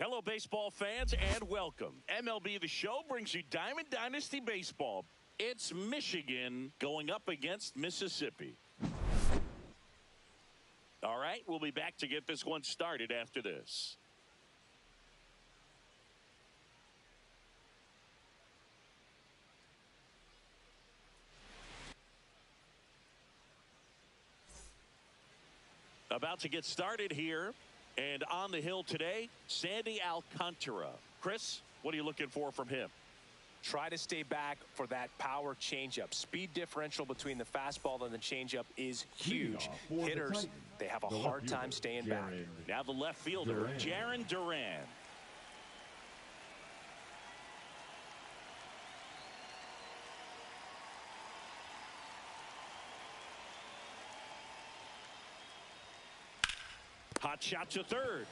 Hello, baseball fans, and welcome. MLB The Show brings you Diamond Dynasty Baseball. It's Michigan going up against Mississippi. All right, we'll be back to get this one started after this. About to get started here. And on the hill today, Sandy Alcantara. Chris, what are you looking for from him? Try to stay back for that power changeup. Speed differential between the fastball and the changeup is huge. Hitters, they have a hard time staying back. Now the left fielder, Jarren Duran. Hot shot to third.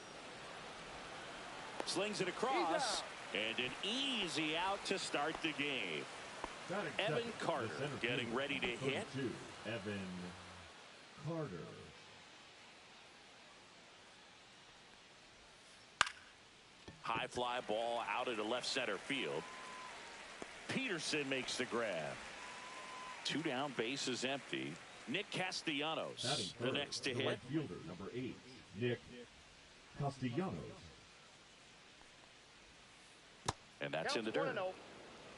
Slings it across. And an easy out to start the game. Evan Carter getting ready to hit. Evan Carter. High fly ball out into left center field. Peterson makes the grab. 2 down, bases empty. Nick Castellanos, the next to hit. Right fielder, number 8, Nick Castellanos. And that's in the dirt.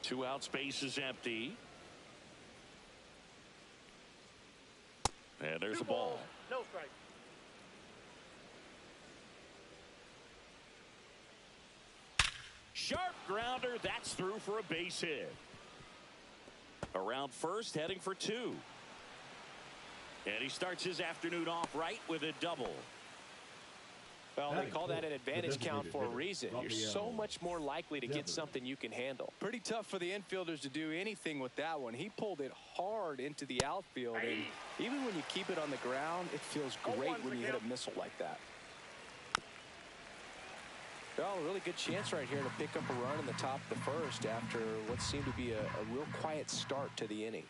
2 outs, bases empty. And there's a ball. No strike. Sharp grounder. That's through for a base hit. Around first, heading for 2. And he starts his afternoon off right with a double. Well, they call that an advantage count for a reason. You're so much more likely to get something you can handle. Pretty tough for the infielders to do anything with that one. He pulled it hard into the outfield, and even when you keep it on the ground, it feels great when you hit a missile like that. Well, a really good chance right here to pick up a run in the top of the first after what seemed to be a real quiet start to the inning.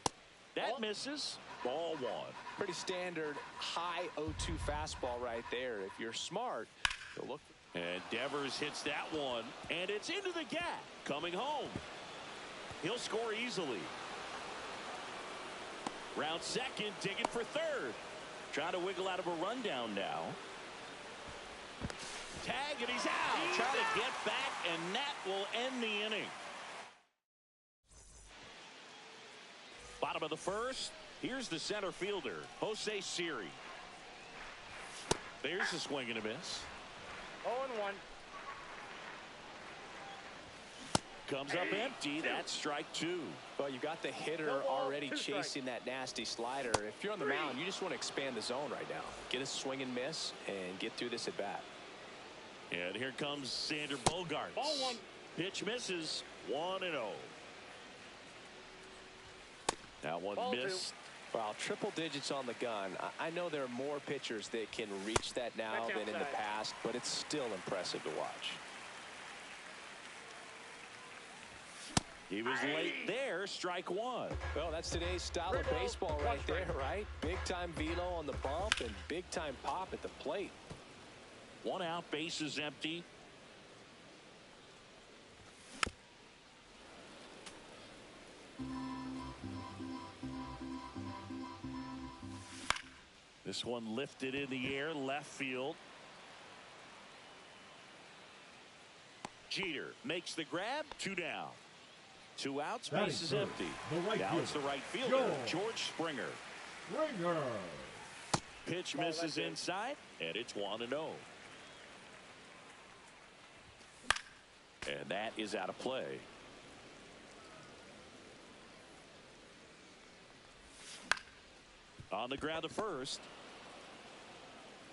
That misses. Ball 1. Pretty standard high 0-2 fastball right there. If you're smart, you'll look. And Devers hits that one, and it's into the gap. Coming home. He'll score easily. Round second, digging for third. Trying to wiggle out of a rundown now. Tag, and he's out. Trying to get back, and that will end the inning. Bottom of the first. Here's the center fielder, Jose Siri. There's a swing and a miss. 0-1. Comes up empty. That's strike 2. Well, you got the hitter already chasing that nasty slider. If you're on the mound, you just want to expand the zone right now. Get a swing and miss and get through this at bat. And here comes Sander Bogaerts. Ball 1. Pitch misses. 1-0. Now one Ball miss. 2. Well, triple digits on the gun. I know there are more pitchers that can reach that now than in the past, but it's still impressive to watch. He was late there. Strike one. Well, that's today's style of baseball right there, right? Big-time velo on the bump and big-time pop at the plate. 1 out, bases empty. This one lifted in the air, left field. Jeter makes the grab, 2 down. 2 outs, bases empty. Now it's the right fielder, George Springer. Pitch misses inside, and it's 1-0. And that is out of play. On the ground to first.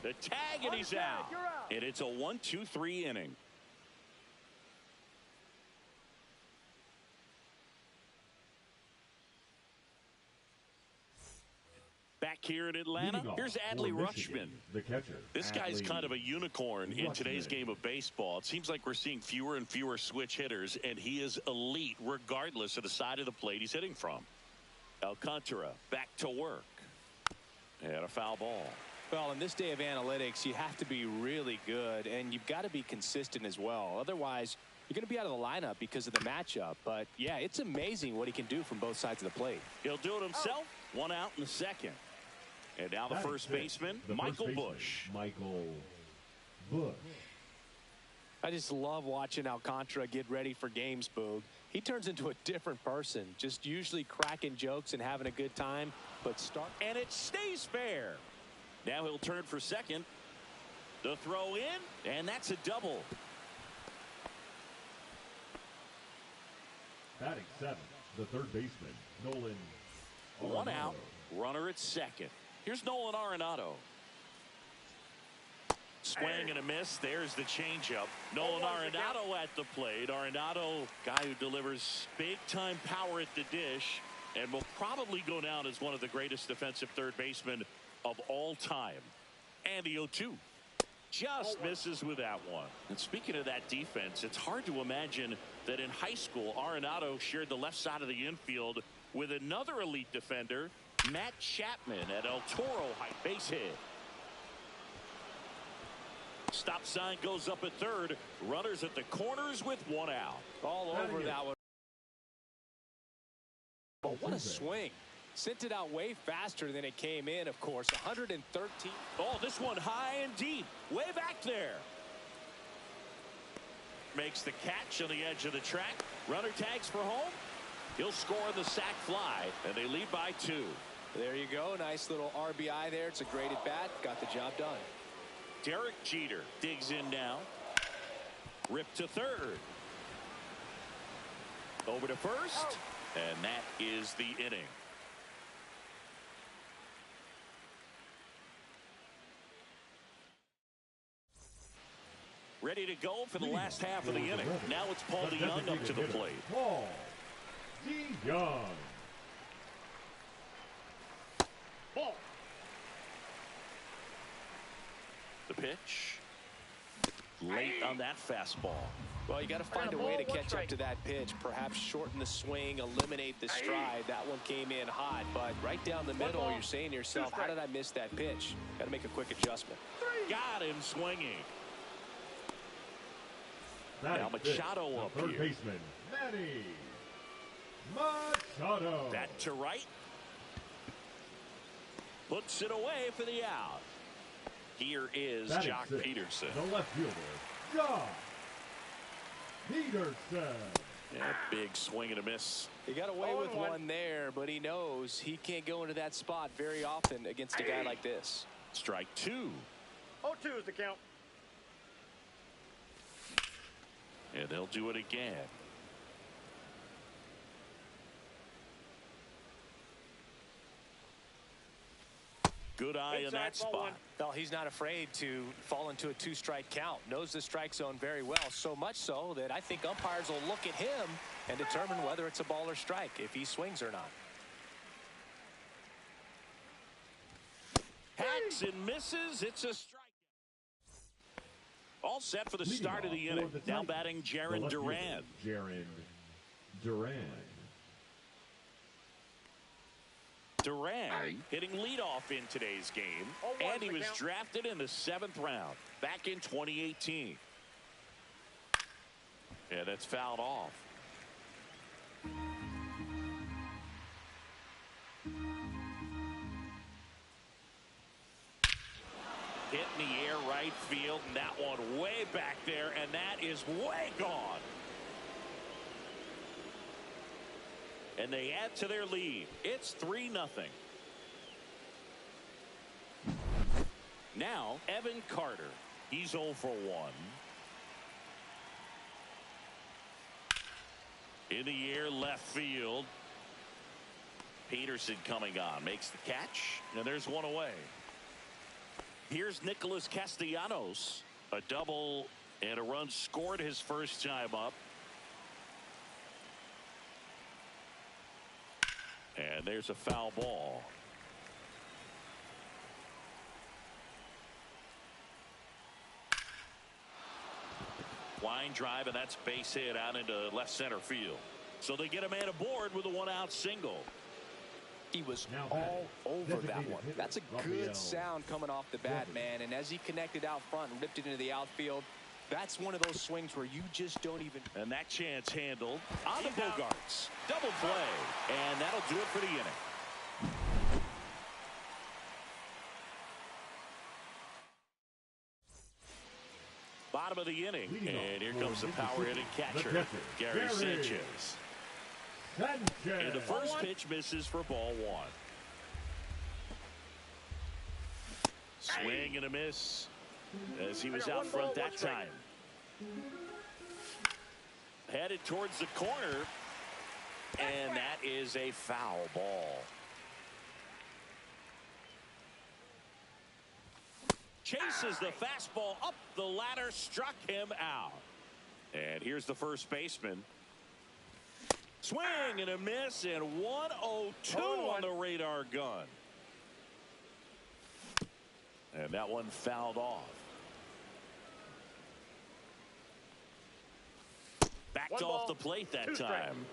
The tag, and he's out. And it's a 1-2-3 inning. Back here in Atlanta, here's Adley Rutschman. The catcher. This guy's kind of a unicorn in today's game of baseball. It seems like we're seeing fewer and fewer switch hitters, and he is elite regardless of the side of the plate he's hitting from. Alcantara back to work. And a foul ball. Well, in this day of analytics, you have to be really good, and you've got to be consistent as well. Otherwise, you're going to be out of the lineup because of the matchup. But, yeah, it's amazing what he can do from both sides of the plate. He'll do it himself. 1 out in the second. And now the first baseman, Michael Bush. Michael Bush. I just love watching Alcantara get ready for games, Boog. He turns into a different person, just usually cracking jokes and having a good time. And it stays fair. Now he'll turn for second. The throw in, and that's a double. Batting 7th, the third baseman, Nolan Arenado. 1 out, runner at second. Here's Nolan Arenado. Swing and a miss. There's the changeup. Nolan Arenado at the plate. Arenado, guy who delivers big-time power at the dish and will probably go down as one of the greatest defensive third basemen of all time. And the 0-2. Just misses with that one. And speaking of that defense, it's hard to imagine that in high school, Arenado shared the left side of the infield with another elite defender, Matt Chapman at El Toro High. Base hit. Stop sign goes up at third. Runners at the corners with 1 out. All over that one. Oh, what a swing. Sent it out way faster than it came in, of course. 113. Oh, this one high and deep. Way back there. Makes the catch on the edge of the track. Runner tags for home. He'll score the sac fly, and they lead by 2. There you go. Nice little RBI there. It's a great at bat. Got the job done. Derek Jeter digs in now. Rip to third. Over to first. And that is the inning. Ready to go for the last half of the inning. Now it's Paul DeYoung up to the plate. Paul DeYoung. Ball. The pitch. Late on that fastball. Well, you got to find a way to catch up to that pitch. Perhaps shorten the swing, eliminate the stride. That one came in hot, but right down the middle, you're saying to yourself, how did I miss that pitch? Got to make a quick adjustment. Got him swinging. Now Machado up third here. Baseman, Manny Machado. That to right. Puts it away for the out. Here is Jock Peterson. The left fielder, Jock Peterson. Yeah, big swing and a miss. He got away with one there, but he knows he can't go into that spot very often against a guy like this. Strike 2. 0-2 is the count. And they'll do it again. Good eye in that spot. Well, he's not afraid to fall into a 2-strike count. Knows the strike zone very well. So much so that I think umpires will look at him and determine whether it's a ball or strike, if he swings or not. Hacks and misses. It's a strike. All set for the start of the inning. Now batting Jarren Duran. Jarren Duran hitting leadoff in today's game, and he was drafted in the 7th round back in 2018. And that's fouled off. Hit in the air right field, and that one way back there, and that is way gone. And they add to their lead. It's 3-0. Now, Evan Carter. He's 0 for 1. In the air, left field. Peterson coming on. Makes the catch, and there's one away. Here's Nicholas Castellanos. A double and a run scored his first time up. And there's a foul ball. Line drive, and that's base hit out into left center field. So they get a man aboard with a 1-out single. He was all over that one. That's a good sound coming off the bat, man. And as he connected out front and ripped it into the outfield, that's one of those swings where you just don't even. And that chance handled on the Bogarts. Double play. And that'll do it for the inning. Bottom of the inning. And here comes the power hitting catcher, Gary Sanchez. And the first pitch misses for ball 1. Swing and a miss as he was out front that time. Headed towards the corner, and that is a foul ball. Chases the fastball up the ladder, struck him out. And here's the first baseman. Swing and a miss, and 1-0-2 on the radar gun. And that one fouled off. Backed off the plate that time.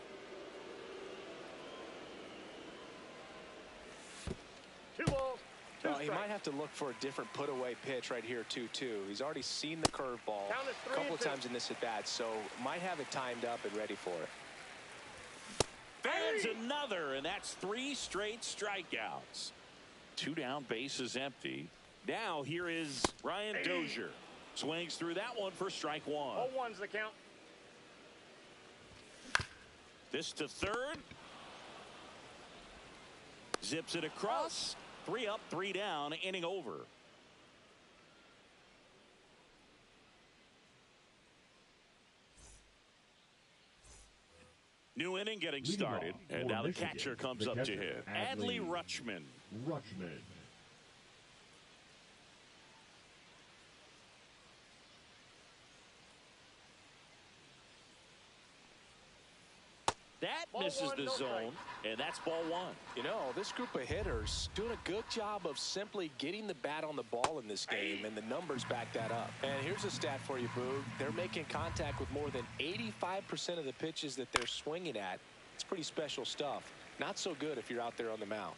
Well, he might have to look for a different put-away pitch right here, 2-2. He's already seen the curveball a couple of times in this at-bat, so might have it timed up and ready for it. Fans another, and that's 3 straight strikeouts. 2 down, bases empty. Now here is Ryan Dozier. Swings through that one for strike 1. 0-1's the count. This to third. Zips it across. 3 up, 3 down, inning over. New inning getting started, and now the catcher comes up to him. Adley Rutschman. That misses the zone, and that's ball 1. You know, this group of hitters doing a good job of simply getting the bat on the ball in this game, and the numbers back that up. And here's a stat for you, Boog. They're making contact with more than 85% of the pitches that they're swinging at. It's pretty special stuff. Not so good if you're out there on the mound.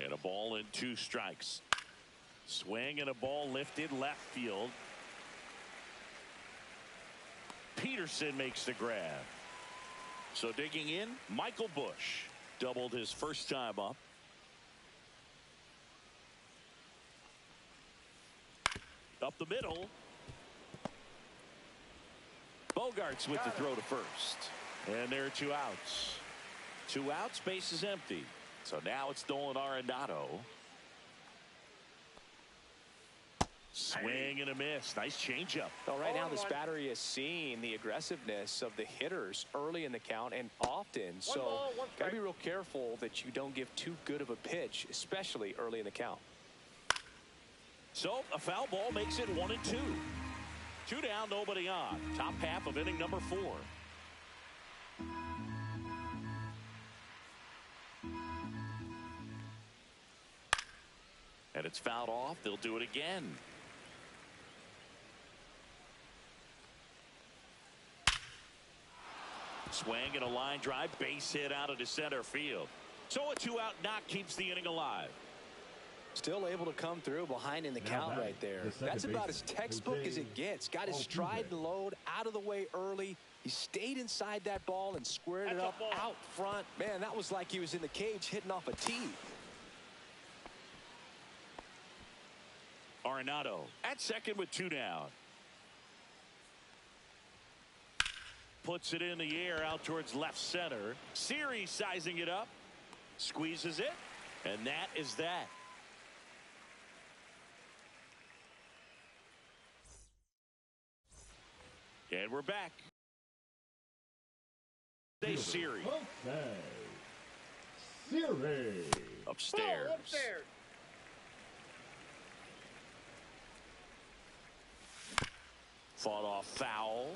And a ball and 2 strikes. Swing and a ball lifted left field. Peterson makes the grab. So digging in, Michael Busch doubled his first time up. Up the middle. Bogarts with the throw to first. And there are 2 outs. 2 outs, base is empty. So now it's Nolan Arenado. Swing and a miss. Nice changeup. Well, right now this battery is seeing the aggressiveness of the hitters early in the count and often. So got to be real careful that you don't give too good of a pitch, especially early in the count. So a foul ball makes it 1-2. 2 down, nobody on. Top half of inning number 4. And it's fouled off. They'll do it again. Swing and a line drive, base hit out into center field. So a 2-out knock keeps the inning alive. Still able to come through behind in the count right there. That's about as textbook as it gets. Got his stride and load out of the way early. He stayed inside that ball and squared it up out front. Man, that was like he was in the cage hitting off a tee. Arenado at second with 2 down. Puts it in the air out towards left center. Series sizing it up. Squeezes it. And that is that. And we're back. Series. Okay. Series. Upstairs. Oh, upstairs. Fought off foul.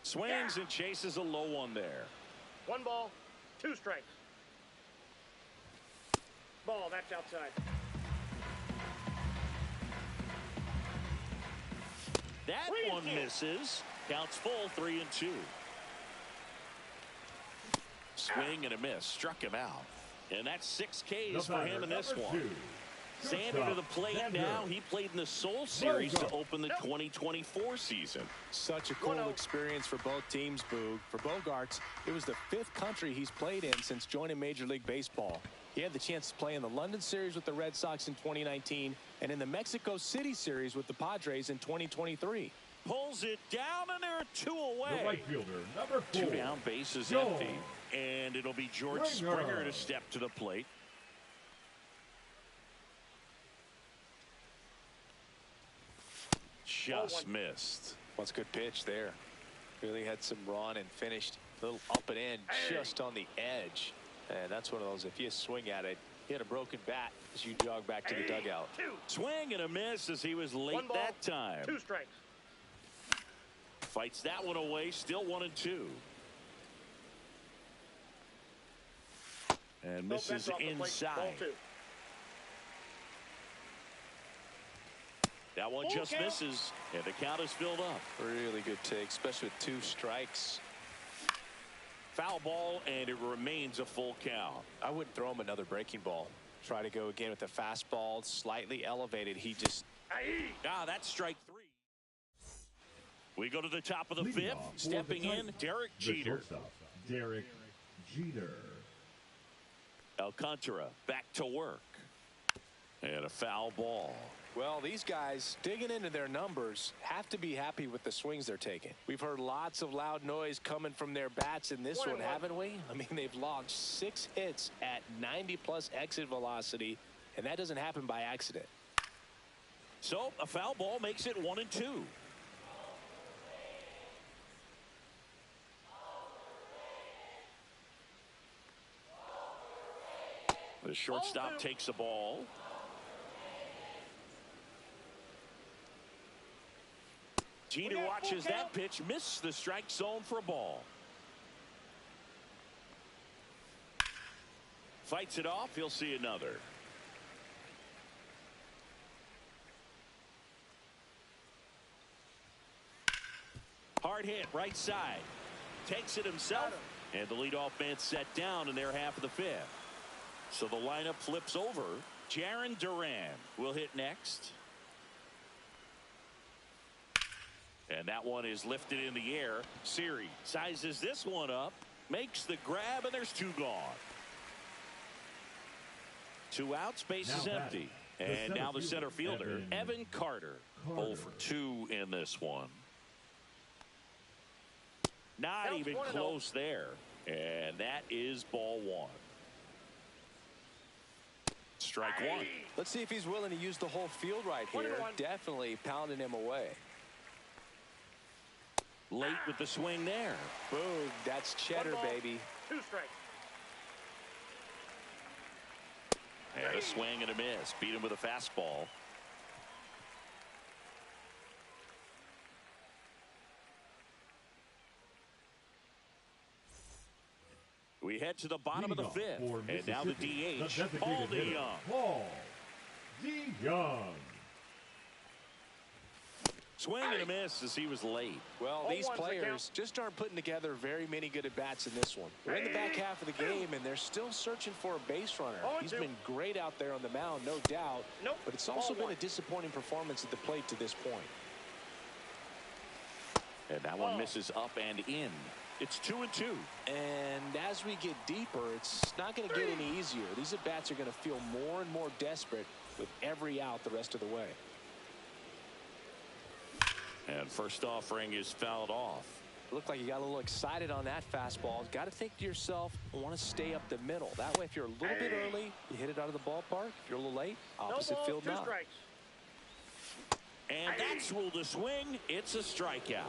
Swings and chases a low one there. 1 ball, 2 strikes. Ball, that's outside. That one misses. Counts full, 3-2. Swing and a miss. Struck him out. And that's 6 Ks for him in this one. Sander to the plate now. He played in the Seoul Series to open the 2024 season. Such a cool experience for both teams, Boog. For Bogaerts, it was the 5th country he's played in since joining Major League Baseball. He had the chance to play in the London Series with the Red Sox in 2019 and in the Mexico City Series with the Padres in 2023. Pulls it down, and there are 2 away. The right fielder, number 4. 2 down, bases empty. And it'll be George Springer to step to the plate. Just missed. What's a good pitch there. Really had some run and finished a little up and in just on the edge. And that's one of those, if you swing at it, he had a broken bat as you jog back to the dugout. Swing and a miss as he was late 1 ball, that time. 2 strikes. Fights that one away, still 1-2. And misses inside. That one just misses, and the count is filled up. Really good take, especially with 2 strikes. Foul ball, and it remains a full count. I wouldn't throw him another breaking ball. Try to go again with the fastball, slightly elevated. He just... That's strike 3. We go to the top of the 5th. Stepping in, Derek Jeter. Derek Jeter. Alcantara back to work. And a foul ball. Well, these guys digging into their numbers have to be happy with the swings they're taking. We've heard lots of loud noise coming from their bats in this one, haven't we? I mean, they've logged 6 hits at 90+ exit velocity, and that doesn't happen by accident. So a foul ball makes it 1-2. The shortstop takes the ball. Jeter watches that pitch, miss the strike zone for a ball. Fights it off, he'll see another. Hard hit, right side. Takes it himself, and the leadoff man set down in their half of the 5th. So the lineup flips over. Jarren Duran will hit next. And that one is lifted in the air. Siri sizes this one up, makes the grab, and there's 2 gone. 2 outs, base is empty. And now the center fielder, Evan Carter. 0 for 2 in this one. Not even close there. And that is ball 1. Strike 1. Let's see if he's willing to use the whole field right here. Definitely pounding him away. Late with the swing there. Boom. That's cheddar, baby. 2 strikes. And a swing and a miss. Beat him with a fastball. We head to the bottom of the 5th. And now the DH, Paul DeYoung. Paul DeYoung. Swing and a miss as he was late. Well, these players just aren't putting together very many good at-bats in this one. We're in the back half of the game, and they're still searching for a base runner. He's been great out there on the mound, no doubt, but it's also been a disappointing performance at the plate to this point. And that one misses up and in. It's 2-2. And as we get deeper, it's not going to get any easier. These at-bats are going to feel more and more desperate with every out the rest of the way. And first offering is fouled off. Looked like you got a little excited on that fastball. Got to think to yourself, I want to stay up the middle. That way, if you're a little bit early, you hit it out of the ballpark. If you're a little late, opposite field now. And that's ruled a swing. It's a strikeout.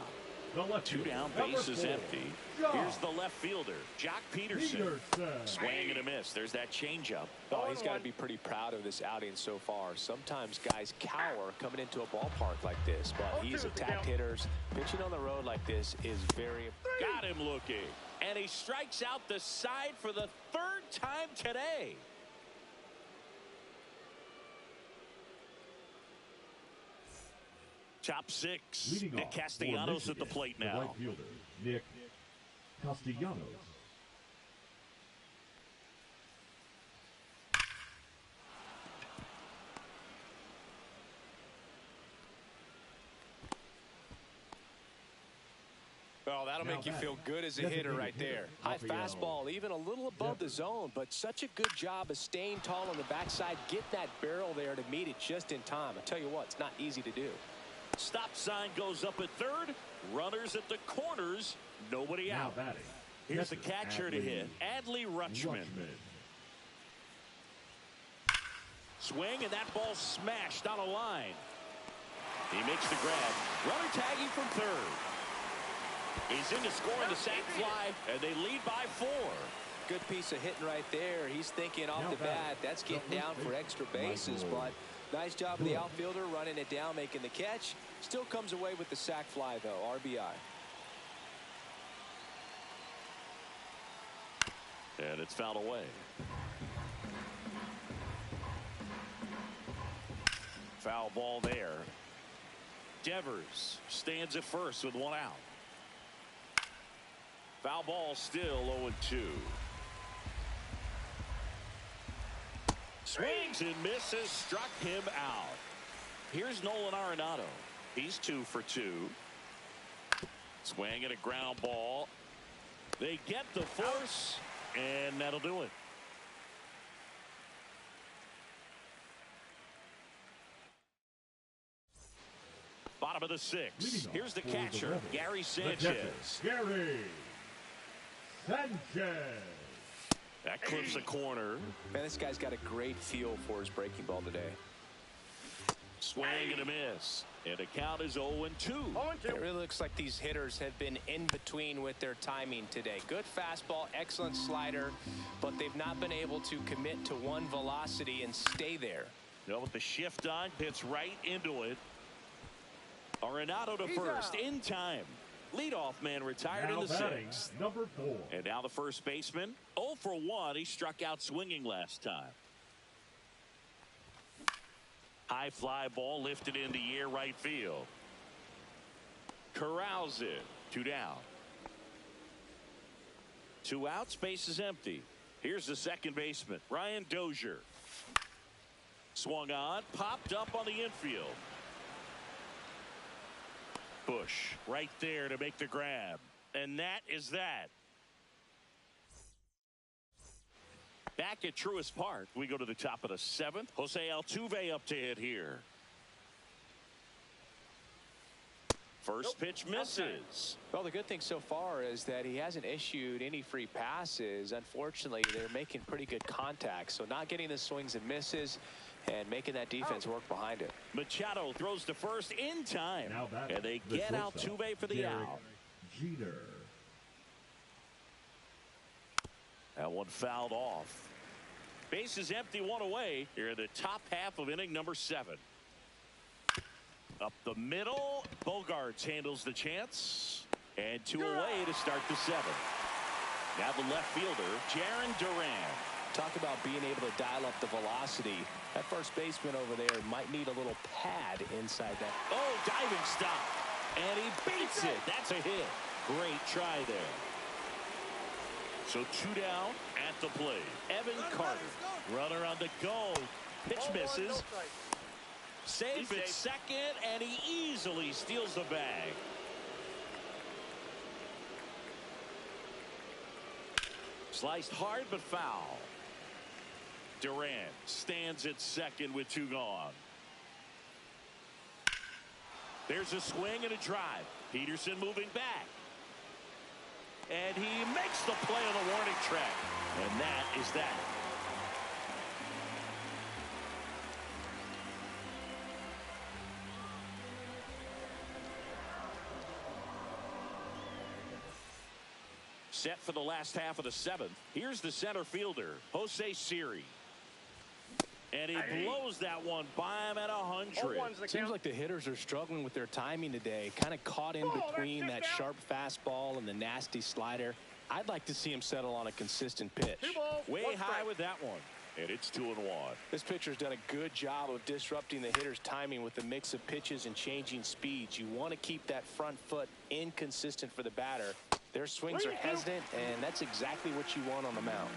2 down, bases empty. Here's the left fielder, Jock Peterson. Swing and a miss. There's that changeup. Oh, he's got to be pretty proud of this outing so far. Sometimes guys cower coming into a ballpark like this, but he's attacked hitters. Pitching on the road like this is very important. Got him looking. And he strikes out the side for the 3rd time today. Top 6. Leading Nick off Castellanos at the plate now. The right fielder, Nick Castellanos. Well, that'll make you feel good as a hitter right there. High fastball, even a little above the zone, but such a good job of staying tall on the backside, get that barrel there to meet it just in time. I tell you what, it's not easy to do. Stop sign goes up at 3rd. Runners at the corners. Nobody out. Here's the catcher to hit. Adley Rutschman. Swing, and that ball smashed on a line. He makes the grab. Runner tagging from 3rd. He's in to score in the sac fly, and they lead by 4. Good piece of hitting right there. He's thinking off the bat, that's getting down for extra bases, but nice job of the outfielder running it down, making the catch. Still comes away with the sac fly, though. RBI. And it's fouled away. Foul ball there. Devers stands at first with 1 out. Foul ball still 0-2. Swings and misses, struck him out. Here's Nolan Arenado. He's 2 for 2. Swing and a ground ball. They get the force, and that'll do it. Bottom of the 6th. Here's the catcher, Gary Sanchez. Gary Sanchez. That clips a corner. Man, this guy's got a great feel for his breaking ball today. Swing and a miss. And the count is 0-2. It really looks like these hitters have been in between with their timing today. Good fastball, excellent slider, but they've not been able to commit to one velocity and stay there. With the shift on, hits right into it. Arenado to first in time. Leadoff man retired in the 6th. Number 4. And now the first baseman 0 for 1. He struck out swinging last time. High fly ball lifted in the air right field. Corrals it. 2 down. 2 outs. Base is empty. Here's the second baseman, Ryan Dozier. Swung on, popped up on the infield. Bush right there to make the grab. And that is that. Back at Truist Park, we go to the top of the 7th. Jose Altuve up to hit here. First pitch misses. Well, the good thing so far is that he hasn't issued any free passes. Unfortunately, they're making pretty good contact. So not getting the swings and misses and making that defense work behind it. Machado throws to first in time. And they get Altuve for the out. Jeter. That one fouled off. Base is empty, 1 away. Here in the top half of inning number 7. Up the middle. Bogarts handles the chance. And 2 away to start the 7th. Now the left fielder, Jarren Duran. Talk about being able to dial up the velocity. That first baseman over there might need a little pad inside that. Oh, diving stop. And he beats it. That's a hit. Great try there. So 2 down at the plate. Evan Carter. Runner on the go. Pitch misses. Safe at second, and he easily steals the bag. Sliced hard but foul. Durant stands at second with 2 gone. There's a swing and a drive. Peterson moving back. And he makes the play on the warning track. And that is that. Set for the last half of the 7th. Here's the center fielder, Jose Siri. And he blows that one by him at 100. Seems like the hitters are struggling with their timing today. Kind of caught in between that sharp fastball and the nasty slider. I'd like to see him settle on a consistent pitch. Way high with that one. And it's 2-1. This pitcher's done a good job of disrupting the hitter's timing with the mix of pitches and changing speeds. You want to keep that front foot inconsistent for the batter. Their swings are hesitant, and that's exactly what you want on the mound.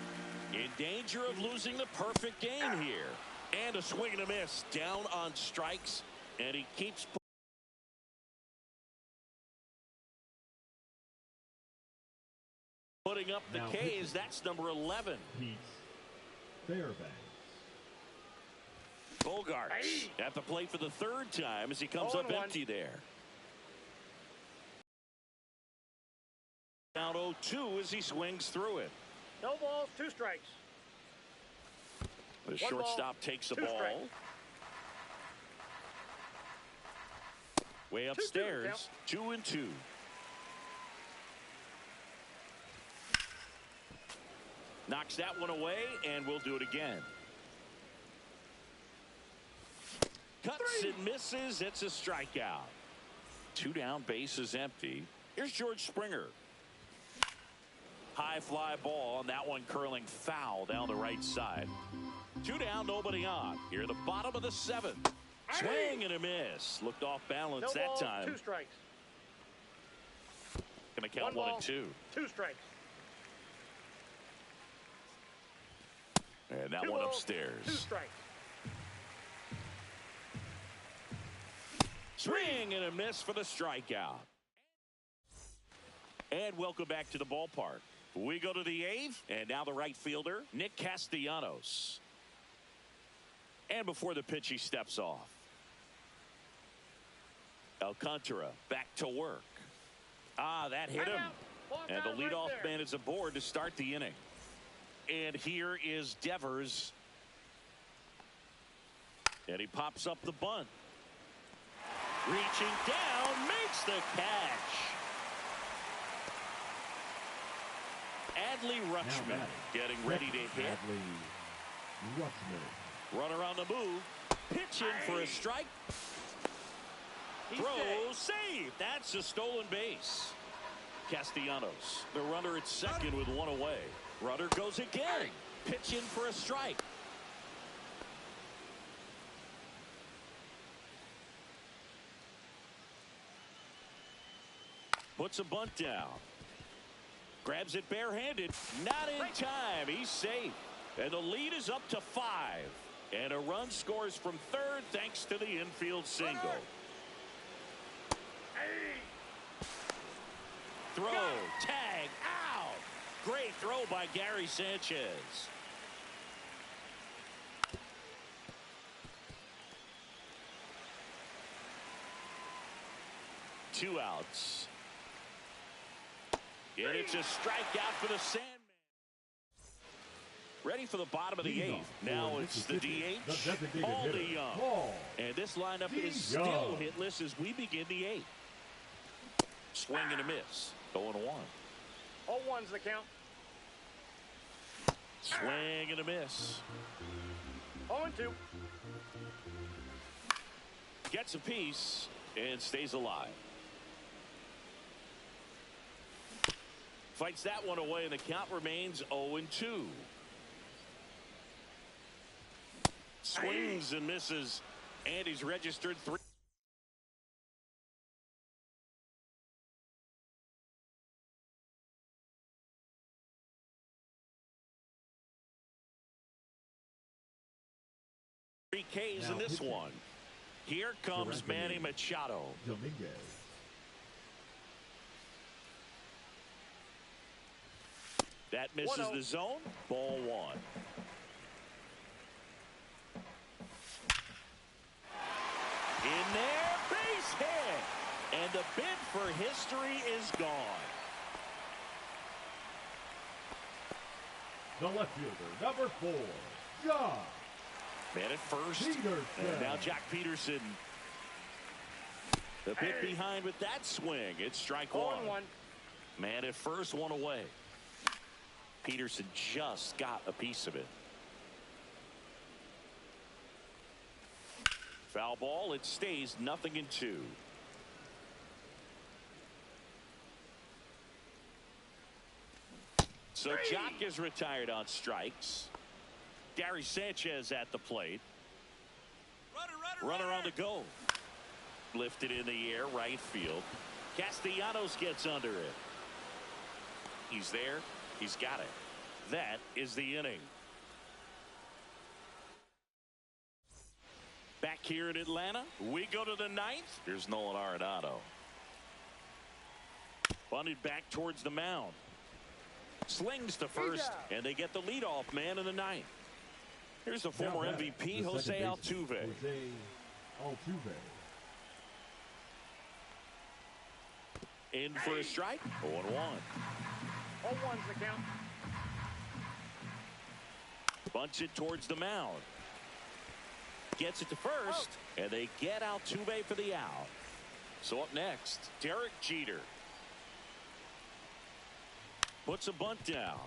In danger of losing the perfect game here. And a swing and a miss. Down on strikes. And he keeps putting up the K's. That's number 11. Fairbanks. Bogarts at the plate for the 3rd time as he comes up empty there. Down 0-2 as he swings through it. No balls, 2 strikes. The shortstop takes the ball. Way upstairs. 2-2. Knocks that one away, and we'll do it again. Cuts and misses. It's a strikeout. 2 down, bases empty. Here's George Springer. High fly ball, and that one curling foul down the right side. 2 down, nobody on. Here at the bottom of the 7th. Swing and a miss. Looked off balance that time. 2 strikes. Gonna count 1 and 2. 2 strikes. And that one upstairs. 2 strikes. Swing and a miss for the strikeout. And welcome back to the ballpark. We go to the 8th, and now the right fielder, Nick Castellanos. And before the pitch, he steps off. Alcantara back to work. That hit him. And the leadoff man is aboard to start the inning. And here is Devers. And he pops up the bunt. Reaching down, makes the catch. Adley Rutschman getting ready to hit. Runner on the move. Pitch in for a strike. Throw, save. That's a stolen base. Castellanos, the runner at second with 1 away. Runner goes again. Pitch in for a strike. Puts a bunt down. Grabs it barehanded. Not in time. He's safe. And the lead is up to 5. And a run scores from 3rd thanks to the infield single. Throw, tag, out. Great throw by Gary Sanchez. Two outs. And it's a strikeout for the Sandman. Ready for the bottom of the 8th. Now it's the DH, Paul DeYoung. And this lineup is still hitless as we begin the 8th. Swing and a miss. 0-1. 0-1's the count. Swing and a miss. 0-2. Gets a piece and stays alive. Fights that one away, and the count remains 0-2. Swings and misses, and he's registered 3 Ks in this one. Here comes Manny Machado. Dominguez. That misses the zone. Ball 1. In there, base hit. And the bid for history is gone. The left fielder, number 4, Josh. Man at first. Peterson. And now Jack Peterson. The bit behind with that swing. It's strike 1. Man at first, 1 away. Peterson just got a piece of it. Foul ball. It stays 0-2. So Jock is retired on strikes. Gary Sanchez at the plate. Runner on the go. Lifted in the air, right field. Castellanos gets under it. He's there. He's got it. That is the inning. Back here in Atlanta, we go to the 9th. Here's Nolan Arenado. Bunted back towards the mound. Slings to first, and they get the leadoff man in the 9th. Here's the former MVP, Jose Altuve. In for a strike, 0-1. 0-1's the count. Bunts it towards the mound. Gets it to first, and they get Altuve for the out. So up next, Derek Jeter. Puts a bunt down.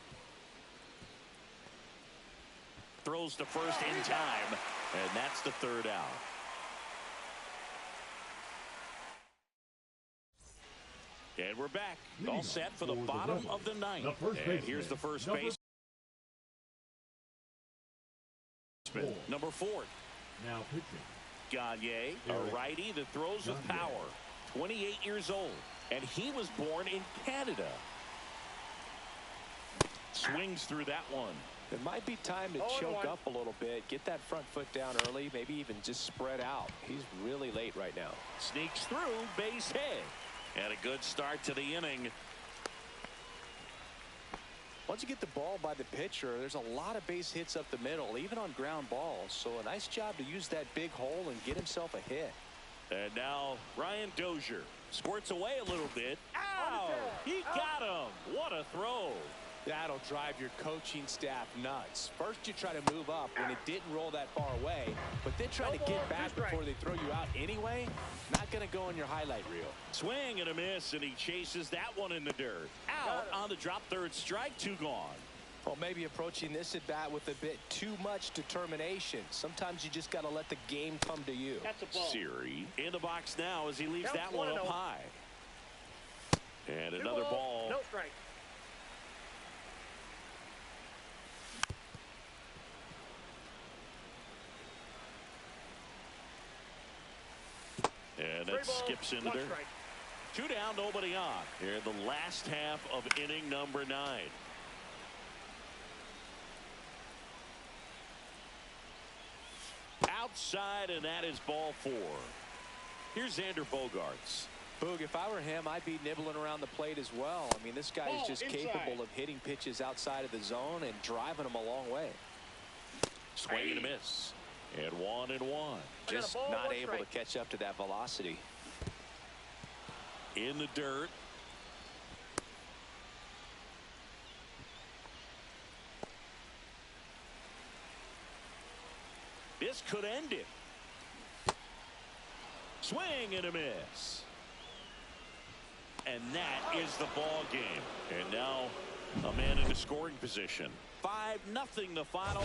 Throws to first in time, and that's the 3rd out. And we're back. All set for the bottom of the 9th. And here's the first base. Number 4. Now pitching. Gagne, a righty that throws with power. 28 years old, and he was born in Canada. Swings through that one. It might be time to choke up a little bit, get that front foot down early, maybe even just spread out. He's really late right now. Sneaks through, base hit. And a good start to the inning. Once you get the ball by the pitcher, there's a lot of base hits up the middle, even on ground balls. So a nice job to use that big hole and get himself a hit. And now Ryan Dozier squirts away a little bit. Ow! He got him. What a throw. That'll drive your coaching staff nuts. First you try to move up when it didn't roll that far away, but then trying to get back before they throw you out anyway, not going to go in your highlight reel. Swing and a miss, and he chases that one in the dirt. Out on the drop, 3rd strike, 2 gone. Well, maybe approaching this at bat with a bit too much determination. Sometimes you just got to let the game come to you. That's a ball. Siri in the box now as he leaves that one up high. And another ball. No strike. And that skips into dirt. 2 down, nobody on. Here in the last half of inning number 9. Outside, and that is ball 4. Here's Xander Bogaerts. Boog, if I were him, I'd be nibbling around the plate as well. I mean, this guy is just capable of hitting pitches outside of the zone and driving them a long way. Swing and a miss. And 1-1. Just not able to catch up to that velocity. In the dirt. This could end it. Swing and a miss. And that is the ball game. And now a man in the scoring position. 5-0 the final.